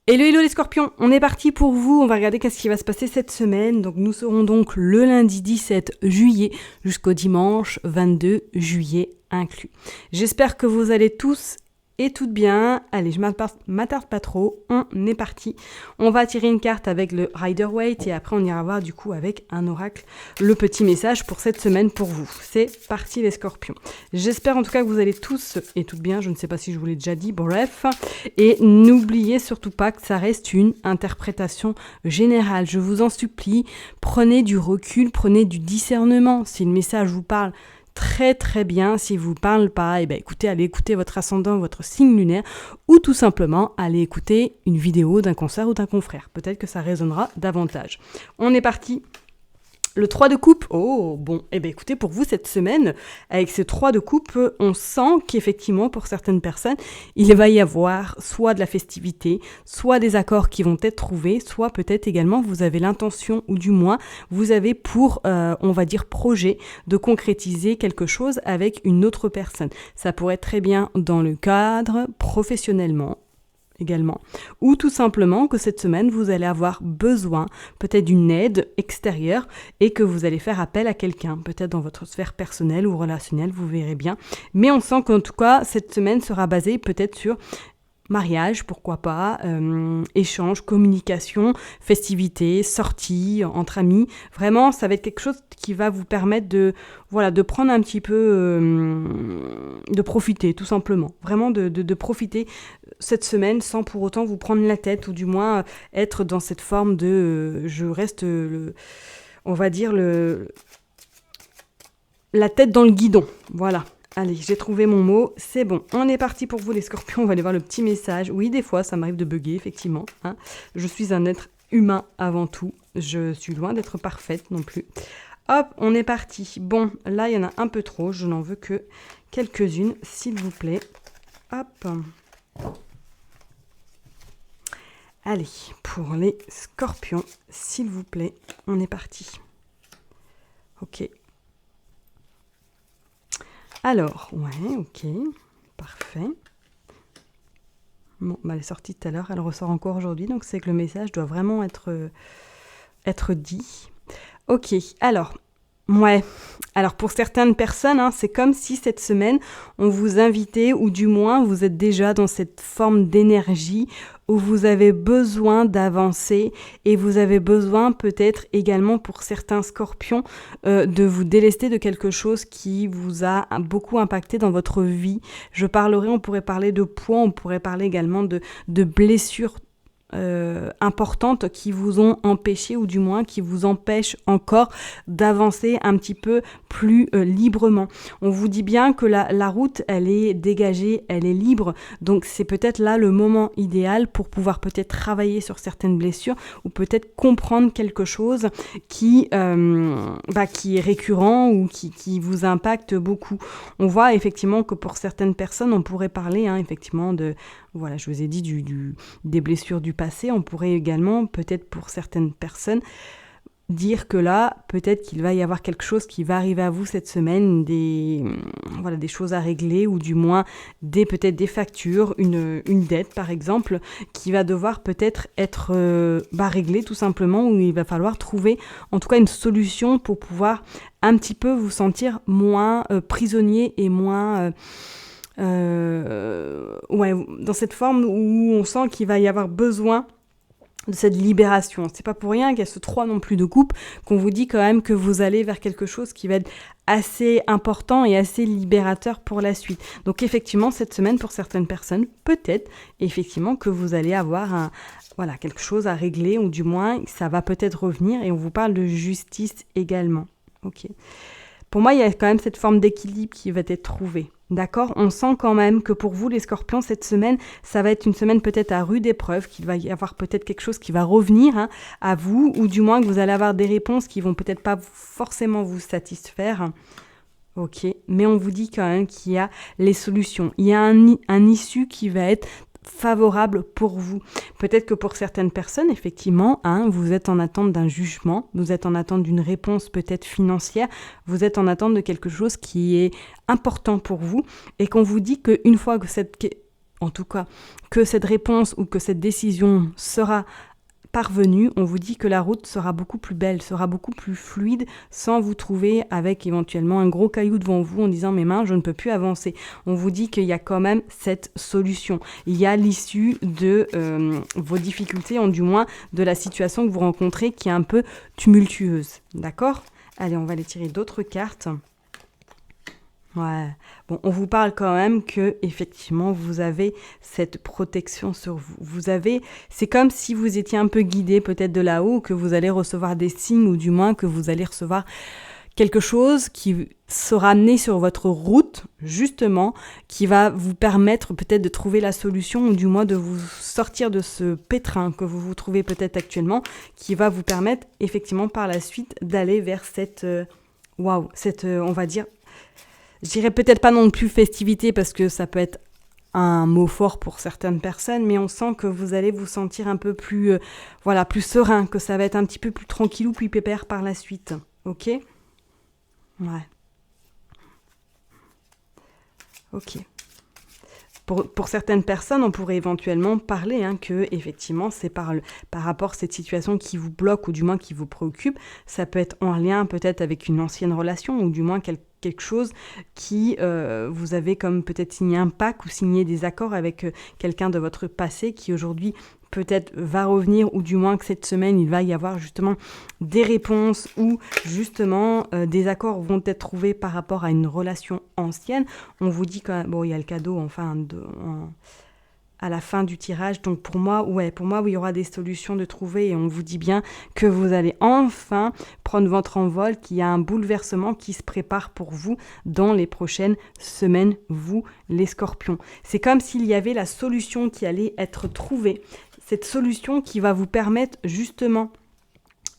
Hello hello les scorpions, on est parti pour vous, on va regarder qu'est-ce qui va se passer cette semaine. Donc nous serons donc le lundi 17 juillet jusqu'au dimanche 22 juillet inclus. J'espère que vous allez tous et toutes bien. Allez, je m'attarde pas trop, on est parti. On va tirer une carte avec le Rider-Waite et après on ira voir du coup avec un oracle le petit message pour cette semaine pour vous. C'est parti les scorpions. J'espère en tout cas que vous allez tous et toutes bien, je ne sais pas si je vous l'ai déjà dit, bref. Et n'oubliez surtout pas que ça reste une interprétation générale. Je vous en supplie, prenez du recul, prenez du discernement. Si le message vous parle, très très bien. S'il ne vous parle pas, écoutez, allez écouter votre ascendant, votre signe lunaire, ou tout simplement allez écouter une vidéo d'un concert ou d'un confrère. Peut-être que ça résonnera davantage. On est parti. Le 3 de coupe, oh bon, écoutez, pour vous cette semaine, avec ces 3 de coupe, on sent qu'effectivement pour certaines personnes, il va y avoir soit de la festivité, soit des accords qui vont être trouvés, soit peut-être également vous avez l'intention, ou du moins vous avez pour, on va dire, projet de concrétiser quelque chose avec une autre personne. Ça pourrait être très bien dans le cadre, professionnellement, également. Ou tout simplement que cette semaine, vous allez avoir besoin peut-être d'une aide extérieure et que vous allez faire appel à quelqu'un, peut-être dans votre sphère personnelle ou relationnelle, vous verrez bien. Mais on sent qu'en tout cas, cette semaine sera basée peut-être sur mariage, pourquoi pas, échange, communication, festivité, sortie entre amis. Vraiment, ça va être quelque chose qui va vous permettre de prendre un petit peu, de profiter, tout simplement. Vraiment de profiter cette semaine sans pour autant vous prendre la tête, ou du moins être dans cette forme de je reste, on va dire, la tête dans le guidon. Voilà. Allez, j'ai trouvé mon mot, c'est bon. On est parti pour vous les scorpions, on va aller voir le petit message. Oui, des fois, ça m'arrive de bugger, effectivement. Hein. Je suis un être humain avant tout. Je suis loin d'être parfaite non plus. Hop, on est parti. Bon, là, il y en a un peu trop. Je n'en veux que quelques-unes, s'il vous plaît. Hop. Allez, pour les scorpions, s'il vous plaît, on est parti. Ok. Alors, ouais, ok, parfait. Bon, elle est sortie tout à l'heure, elle ressort encore aujourd'hui, donc c'est que le message doit vraiment être dit. Ok, alors, ouais. Alors pour certaines personnes, c'est comme si cette semaine, on vous invitait, ou du moins vous êtes déjà dans cette forme d'énergie où vous avez besoin d'avancer et vous avez besoin peut-être également pour certains scorpions de vous délester de quelque chose qui vous a beaucoup impacté dans votre vie. On pourrait parler de poids, on pourrait parler également de blessures importantes qui vous ont empêché, ou du moins qui vous empêchent encore d'avancer un petit peu plus librement. On vous dit bien que la route, elle est dégagée, elle est libre, donc c'est peut-être là le moment idéal pour pouvoir peut-être travailler sur certaines blessures, ou peut-être comprendre quelque chose qui est récurrent ou qui vous impacte beaucoup. On voit effectivement que pour certaines personnes, on pourrait parler effectivement de, voilà, je vous ai dit des blessures du passé. On pourrait également, peut-être pour certaines personnes, dire que là, peut-être qu'il va y avoir quelque chose qui va arriver à vous cette semaine, des choses à régler, ou du moins peut-être des factures, une dette par exemple, qui va devoir peut-être être réglée tout simplement, où il va falloir trouver en tout cas une solution pour pouvoir un petit peu vous sentir moins prisonnier et moins... dans cette forme où on sent qu'il va y avoir besoin de cette libération. C'est pas pour rien qu'il y a ce 3 non plus de coupe, qu'on vous dit quand même que vous allez vers quelque chose qui va être assez important et assez libérateur pour la suite. Donc effectivement, cette semaine, pour certaines personnes, peut-être effectivement que vous allez avoir quelque chose à régler, ou du moins ça va peut-être revenir, et on vous parle de justice également. Ok. Pour moi, il y a quand même cette forme d'équilibre qui va être trouvée. D'accord ? On sent quand même que pour vous, les scorpions, cette semaine, ça va être une semaine peut-être à rude épreuve, qu'il va y avoir peut-être quelque chose qui va revenir à vous, ou du moins que vous allez avoir des réponses qui vont peut-être pas forcément vous satisfaire. Ok, mais on vous dit quand même qu'il y a les solutions. Il y a un issue qui va être favorable pour vous. Peut-être que pour certaines personnes, effectivement, vous êtes en attente d'un jugement, vous êtes en attente d'une réponse peut-être financière, vous êtes en attente de quelque chose qui est important pour vous, et qu'on vous dit qu'une fois que en tout cas, que cette réponse ou que cette décision sera parvenue, on vous dit que la route sera beaucoup plus belle, sera beaucoup plus fluide, sans vous trouver avec éventuellement un gros caillou devant vous en disant mes mains, je ne peux plus avancer. On vous dit qu'il y a quand même cette solution. Il y a l'issue de vos difficultés, ou du moins de la situation que vous rencontrez qui est un peu tumultueuse. D'accord ? Allez, on va aller tirer d'autres cartes. Ouais. Bon, on vous parle quand même que effectivement vous avez cette protection sur vous. C'est comme si vous étiez un peu guidé peut-être de là-haut, que vous allez recevoir des signes ou du moins que vous allez recevoir quelque chose qui sera amené sur votre route justement, qui va vous permettre peut-être de trouver la solution ou du moins de vous sortir de ce pétrin que vous vous trouvez peut-être actuellement, qui va vous permettre effectivement par la suite d'aller vers cette on va dire. Je dirais peut-être pas non plus festivité parce que ça peut être un mot fort pour certaines personnes, mais on sent que vous allez vous sentir un peu plus, plus serein, que ça va être un petit peu plus tranquillou, puis pépère par la suite. Ok ? Ouais. Ok. Pour certaines personnes, on pourrait éventuellement parler que effectivement c'est par rapport à cette situation qui vous bloque ou du moins qui vous préoccupe. Ça peut être en lien peut-être avec une ancienne relation ou du moins quelque chose qui vous avez comme peut-être signé un pacte ou signé des accords avec quelqu'un de votre passé qui aujourd'hui peut-être va revenir ou du moins que cette semaine il va y avoir justement des réponses ou justement des accords vont être trouvés par rapport à une relation ancienne. On vous dit quand il y a le cadeau à la fin du tirage. Donc pour moi, il y aura des solutions de trouver et on vous dit bien que vous allez enfin prendre votre envol, qu'il y a un bouleversement qui se prépare pour vous dans les prochaines semaines, vous les scorpions. C'est comme s'il y avait la solution qui allait être trouvée. Cette solution qui va vous permettre justement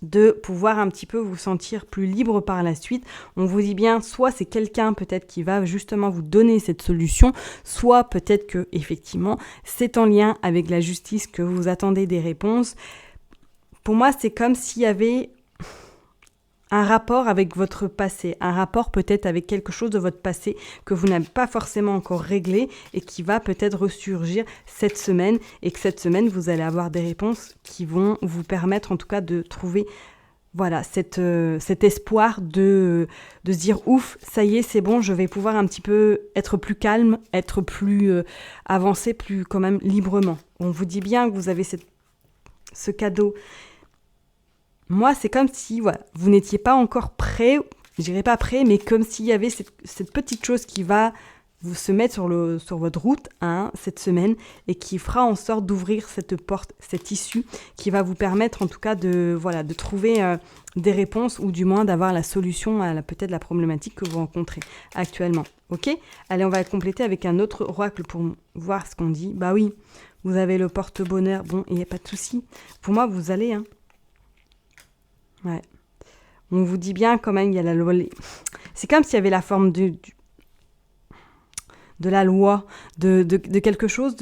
de pouvoir un petit peu vous sentir plus libre par la suite. On vous dit bien, soit c'est quelqu'un peut-être qui va justement vous donner cette solution, soit peut-être que effectivement c'est en lien avec la justice que vous attendez des réponses. Pour moi, c'est comme s'il y avait un rapport avec votre passé, un rapport peut-être avec quelque chose de votre passé que vous n'avez pas forcément encore réglé et qui va peut-être ressurgir cette semaine et que cette semaine, vous allez avoir des réponses qui vont vous permettre en tout cas de trouver cet espoir de se dire ouf, ça y est, c'est bon, je vais pouvoir un petit peu être plus calme, être plus avancé, plus quand même librement. On vous dit bien que vous avez ce cadeau. Moi, c'est comme si vous n'étiez pas encore prêt, je dirais pas prêt, mais comme s'il y avait cette petite chose qui va vous se mettre sur votre route cette semaine et qui fera en sorte d'ouvrir cette porte, cette issue qui va vous permettre en tout cas de trouver des réponses ou du moins d'avoir la solution à peut-être la problématique que vous rencontrez actuellement. Ok ? Allez, on va compléter avec un autre oracle pour voir ce qu'on dit. Bah oui, vous avez le porte-bonheur. Bon, il n'y a pas de souci. Pour moi, vous allez... Ouais. On vous dit bien quand même, il y a la loi. C'est comme s'il y avait la forme de la loi, de quelque chose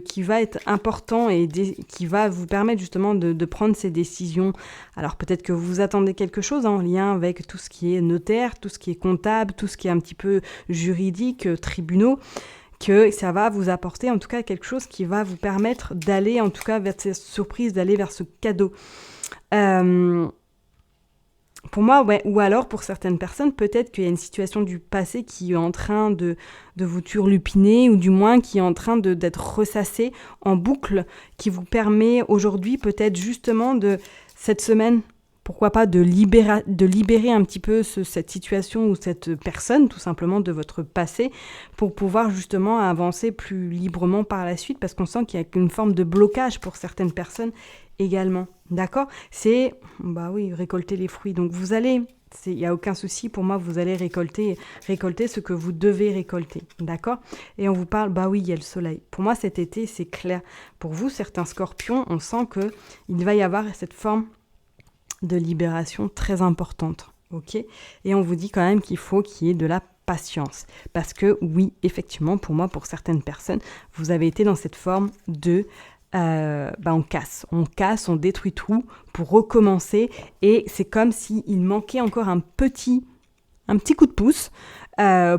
qui va être important et qui va vous permettre justement de prendre ces décisions. Alors peut-être que vous attendez quelque chose en lien avec tout ce qui est notaire, tout ce qui est comptable, tout ce qui est un petit peu juridique, tribunaux, que ça va vous apporter en tout cas quelque chose qui va vous permettre d'aller en tout cas vers cette surprise, d'aller vers ce cadeau. Pour moi, ou alors pour certaines personnes, peut-être qu'il y a une situation du passé qui est en train de vous turlupiner ou du moins qui est en train d'être ressassée en boucle, qui vous permet aujourd'hui peut-être justement de cette semaine, pourquoi pas de libérer un petit peu cette situation ou cette personne tout simplement de votre passé pour pouvoir justement avancer plus librement par la suite parce qu'on sent qu'il y a une forme de blocage pour certaines personnes également. D'accord ? C'est, récolter les fruits. Donc vous allez, il n'y a aucun souci pour moi, vous allez récolter ce que vous devez récolter. D'accord ? Et on vous parle, il y a le soleil. Pour moi, cet été, c'est clair. Pour vous, certains scorpions, on sent qu'il va y avoir cette forme de libération très importante. Ok ? Et on vous dit quand même qu'il faut qu'il y ait de la patience. Parce que oui, effectivement, pour moi, pour certaines personnes, vous avez été dans cette forme de... on casse, on détruit tout pour recommencer et c'est comme s'il manquait encore un petit coup de pouce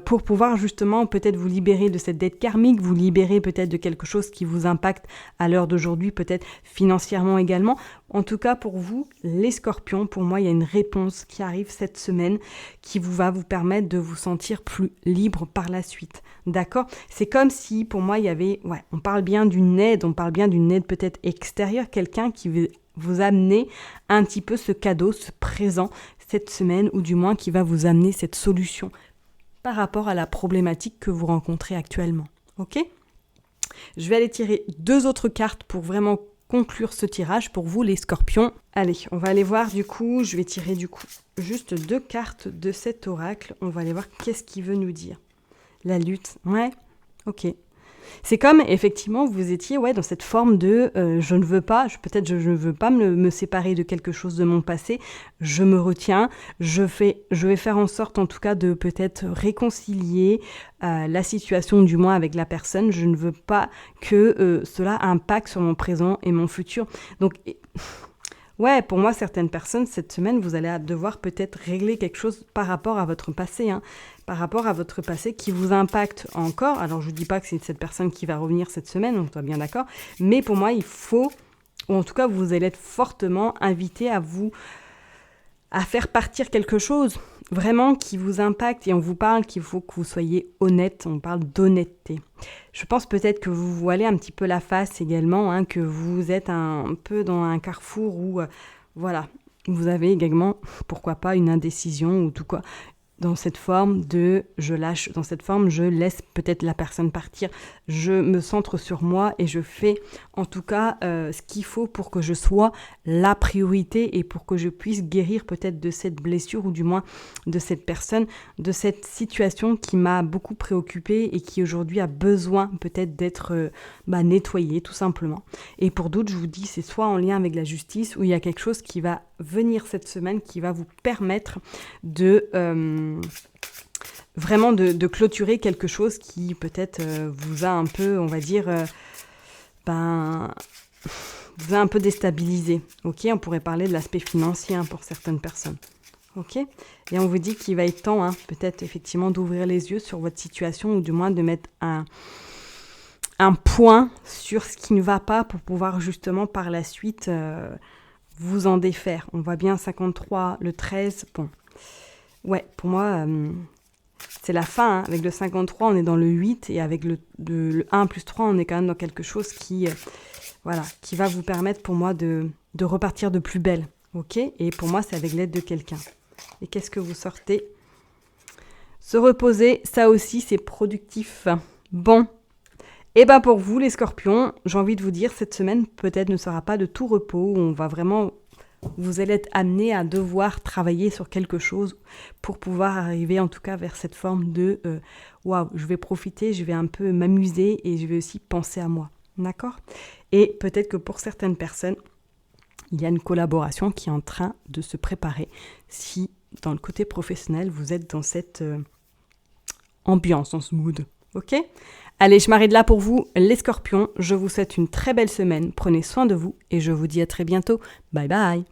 pour pouvoir justement peut-être vous libérer de cette dette karmique, vous libérer peut-être de quelque chose qui vous impacte à l'heure d'aujourd'hui, peut-être financièrement également. En tout cas, pour vous, les scorpions, pour moi, il y a une réponse qui arrive cette semaine qui va vous permettre de vous sentir plus libre par la suite. D'accord ? C'est comme si, pour moi, il y avait, on parle bien d'une aide peut-être extérieure, quelqu'un qui veut vous amener un petit peu ce cadeau, ce présent cette semaine, ou du moins qui va vous amener cette solution par rapport à la problématique que vous rencontrez actuellement. Ok ? Je vais aller tirer 2 autres cartes pour vraiment conclure ce tirage pour vous les scorpions. Allez, on va aller voir du coup, je vais tirer du coup juste 2 cartes de cet oracle. On va aller voir qu'est-ce qu'il veut nous dire. La lutte, ok. C'est comme, effectivement, vous étiez dans cette forme de je ne veux pas me séparer de quelque chose de mon passé, je me retiens, je vais faire en sorte en tout cas de peut-être réconcilier la situation du moins avec la personne, je ne veux pas que cela impacte sur mon présent et mon futur. Donc, pour moi, certaines personnes, cette semaine, vous allez devoir peut-être régler quelque chose par rapport à votre passé, par rapport à votre passé qui vous impacte encore. Alors, je ne dis pas que c'est cette personne qui va revenir cette semaine, on soit bien d'accord, mais pour moi, il faut, ou en tout cas, vous allez être fortement invité à faire partir quelque chose vraiment qui vous impacte, et on vous parle qu'il faut que vous soyez honnête, on parle d'honnêteté. Je pense peut-être que vous voilez un petit peu la face également, que vous êtes un peu dans un carrefour où, vous avez également, pourquoi pas, une indécision ou tout quoi. Dans cette forme de je lâche, dans cette forme je laisse peut-être la personne partir, je me centre sur moi et je fais en tout cas ce qu'il faut pour que je sois la priorité et pour que je puisse guérir peut-être de cette blessure ou du moins de cette personne, de cette situation qui m'a beaucoup préoccupée et qui aujourd'hui a besoin peut-être d'être nettoyée tout simplement. Et pour d'autres, je vous dis, c'est soit en lien avec la justice ou il y a quelque chose qui va venir cette semaine qui va vous permettre de vraiment de clôturer quelque chose qui peut-être vous a un peu, on va dire, vous a un peu déstabilisé. Ok, on pourrait parler de l'aspect financier pour certaines personnes. Ok, et on vous dit qu'il va être temps, peut-être effectivement d'ouvrir les yeux sur votre situation ou du moins de mettre un point sur ce qui ne va pas pour pouvoir justement par la suite vous en défaire. On voit bien 53, le 13, bon. Pour moi, c'est la fin. Avec le 53, on est dans le 8 et avec le 1 plus 3, on est quand même dans quelque chose qui va vous permettre pour moi de repartir de plus belle. Ok ? Et pour moi, c'est avec l'aide de quelqu'un. Et qu'est-ce que vous sortez ? Se reposer, ça aussi, c'est productif. Bon. Et pour vous, les scorpions, j'ai envie de vous dire, cette semaine, peut-être ne sera pas de tout repos, où on va vraiment... Vous allez être amené à devoir travailler sur quelque chose pour pouvoir arriver en tout cas vers cette forme de je vais profiter, je vais un peu m'amuser et je vais aussi penser à moi. D'accord ? Et peut-être que pour certaines personnes, il y a une collaboration qui est en train de se préparer si dans le côté professionnel, vous êtes dans cette ambiance, dans ce mood. Ok ? Allez, je m'arrête là pour vous, les scorpions. Je vous souhaite une très belle semaine. Prenez soin de vous et je vous dis à très bientôt. Bye bye.